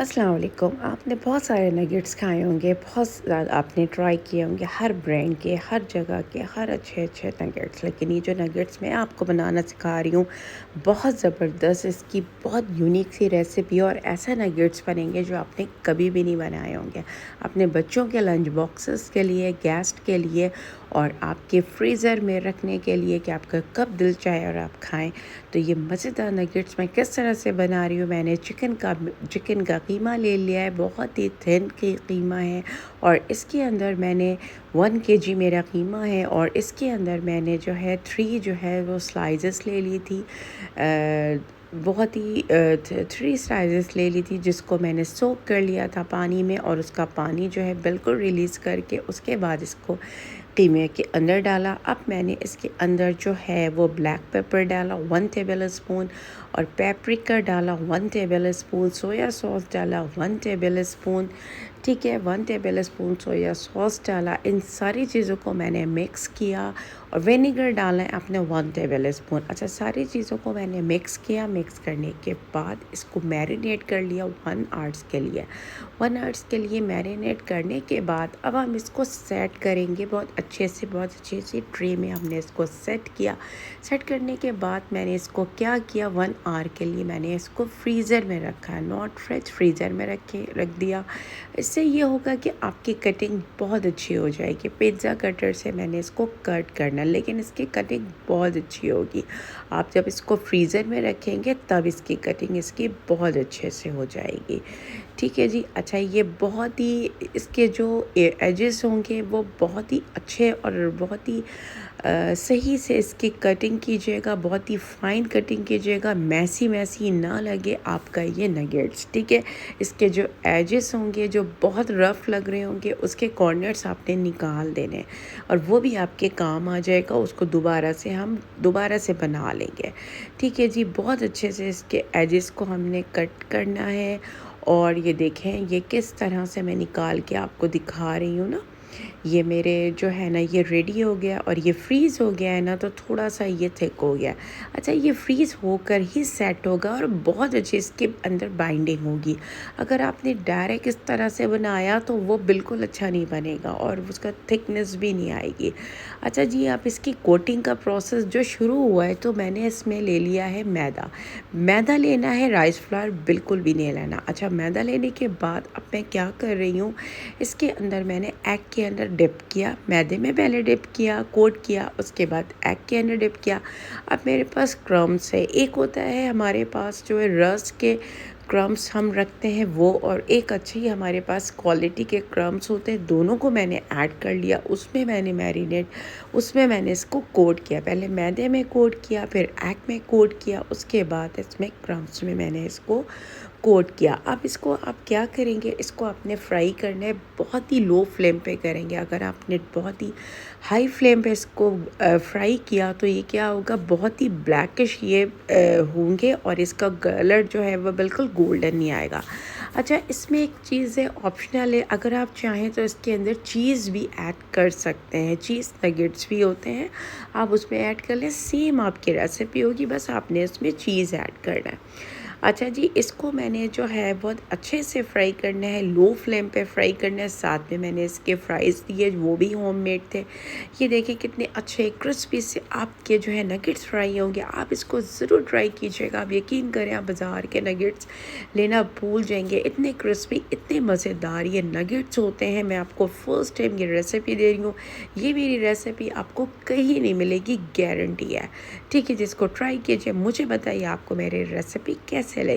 अस्सलाम वालेकुम। आपने बहुत सारे नगेट्स खाए होंगे, बहुत ज़्यादा आपने ट्राई किए होंगे, हर ब्रांड के, हर जगह के, हर अच्छे नगेट्स। लेकिन ये जो नगेट्स मैं आपको बनाना सिखा रही हूँ, बहुत ज़बरदस्त, इसकी बहुत यूनिक सी रेसिपी और ऐसा नगेट्स बनेंगे जो आपने कभी भी नहीं बनाए होंगे। अपने बच्चों के लंच बॉक्सेस के लिए, गेस्ट के लिए और आपके फ्रीज़र में रखने के लिए कि आपका कब दिल चाहे और आप खाएँ। तो ये मज़ेदार नगेट्स मैं किस तरह से बना रही हूँ, मैंने चिकन का कीमा ले लिया है, बहुत ही थिन कीमा है और इसके अंदर मैंने 1 केजी मेरा कीमा है और इसके अंदर मैंने जो है 3 जो है वो स्लाइसेस ले ली थी, बहुत ही 3 स्लाइसेस ले ली थी जिसको मैंने सोक कर लिया था पानी में और उसका पानी जो है बिल्कुल रिलीज़ करके उसके बाद इसको कीमे के अंदर डाला। अब मैंने इसके अंदर जो है वो ब्लैक पेपर डाला 1 टेबल स्पून और पेपरिका डाला 1 टेबल स्पून, सोया सॉस डाला 1 टेबल स्पून, ठीक है, 1 टेबल स्पून सोया सॉस डाला। इन सारी चीज़ों को मैंने मिक्स किया और विनेगर डाला है आपने 1 टेबल स्पून। अच्छा, सारी चीज़ों को मैंने मिक्स किया। मिक्स करने के बाद इसको मैरिनेट कर लिया 1 आवर्स के लिए। 1 आवर्स के लिए मैरिनेट करने के बाद अब हम इसको सेट करेंगे बहुत अच्छे से ट्रे में हमने इसको सेट किया। सेट करने के बाद मैंने इसको क्या किया, 1 आवर के लिए मैंने इसको फ्रीज़र में रखा है, नॉट फ्रिज, फ्रीज़र में रख दिया। इससे ये होगा कि आपकी कटिंग बहुत अच्छी हो जाएगी। पिज़्ज़ा कटर से मैंने इसको कट करना, लेकिन इसकी कटिंग बहुत अच्छी होगी। आप जब इसको फ्रीज़र में रखेंगे तब इसकी कटिंग इसकी बहुत अच्छे से हो जाएगी, ठीक है जी। अच्छा, ये बहुत ही इसके जो एजेस होंगे वो बहुत ही अच्छे और बहुत ही सही से इसकी कटिंग कीजिएगा, बहुत ही फाइन कटिंग कीजिएगा, मैसी ना लगे आपका ये नगेट्स, ठीक है। इसके जो एजेस होंगे जो बहुत रफ़ लग रहे होंगे उसके कॉर्नर्स आपने निकाल देने और वो भी आपके काम आ जाएगा, उसको हम दोबारा से बना लेंगे, ठीक है जी। बहुत अच्छे से इसके एजेस को हमने कट करना है और ये देखें ये किस तरह से मैं निकाल के आपको दिखा रही हूँ ना। ये मेरे जो है ना ये रेडी हो गया और ये फ्रीज़ हो गया है ना, तो थोड़ा सा ये थिक हो गया। अच्छा, ये फ्रीज़ होकर ही सेट होगा और बहुत अच्छी इसके अंदर बाइंडिंग होगी। अगर आपने डायरेक्ट इस तरह से बनाया तो वो बिल्कुल अच्छा नहीं बनेगा और उसका थिकनेस भी नहीं आएगी। अच्छा जी, आप इसकी कोटिंग का प्रोसेस जो शुरू हुआ है तो मैंने इसमें ले लिया है मैदा लेना है, राइस फ्लावर बिल्कुल भी नहीं लेना। अच्छा, मैदा लेने के बाद अब मैं क्या कर रही हूँ, इसके अंदर मैंने एग के अंदर डिप किया, मैदे में पहले डिप किया, कोट किया, उसके बाद एग के अंदर डिप किया। अब मेरे पास क्रम्स है, एक होता है हमारे पास जो है रस्क के क्रम्स हम रखते हैं वो, और एक अच्छे ही हमारे पास क्वालिटी के क्रम्स होते हैं, दोनों को मैंने ऐड कर लिया। उसमें मैंने इसको कोट किया, पहले मैदे में कोट किया, फिर एग में कोट किया, उसके बाद इसमें क्रम्स में मैंने इसको कोट किया। अब इसको आप क्या करेंगे, इसको आपने फ्राई करना है, बहुत ही लो फ्लेम पे करेंगे। अगर आपने बहुत ही हाई फ्लेम पे इसको फ्राई किया तो ये क्या होगा, बहुत ही ब्लैकिश ये होंगे और इसका कलर जो है वो बिल्कुल गोल्डन नहीं आएगा। अच्छा, इसमें एक चीज़ है, ऑप्शनल है, अगर आप चाहें तो इसके अंदर चीज़ भी ऐड कर सकते हैं, चीज़ नगेट्स भी होते हैं, आप उसमें ऐड कर लें, सेम आपकी रेसिपी होगी, बस आपने इसमें चीज़ ऐड करना है। अच्छा जी, इसको मैंने जो है बहुत अच्छे से फ्राई करना है, लो फ्लेम पे फ्राई करना है। साथ में मैंने इसके फ्राइज़ दिए, वो भी होममेड थे। ये देखिए कितने अच्छे क्रिस्पी से आपके जो है नगेट्स फ्राई होंगे। आप इसको ज़रूर ट्राई कीजिएगा, आप यकीन करें, आप बाज़ार के नगेट्स लेना भूल जाएंगे, इतने क्रिस्पी, इतने मज़ेदार ये नगेट्स होते हैं। मैं आपको फर्स्ट टाइम ये रेसिपी दे रही हूँ, ये मेरी रेसिपी आपको कहीं नहीं मिलेगी, गारंटी है, ठीक है। जिसको ट्राई कीजिए, मुझे बताइए आपको मेरी रेसिपी कैसे लगी।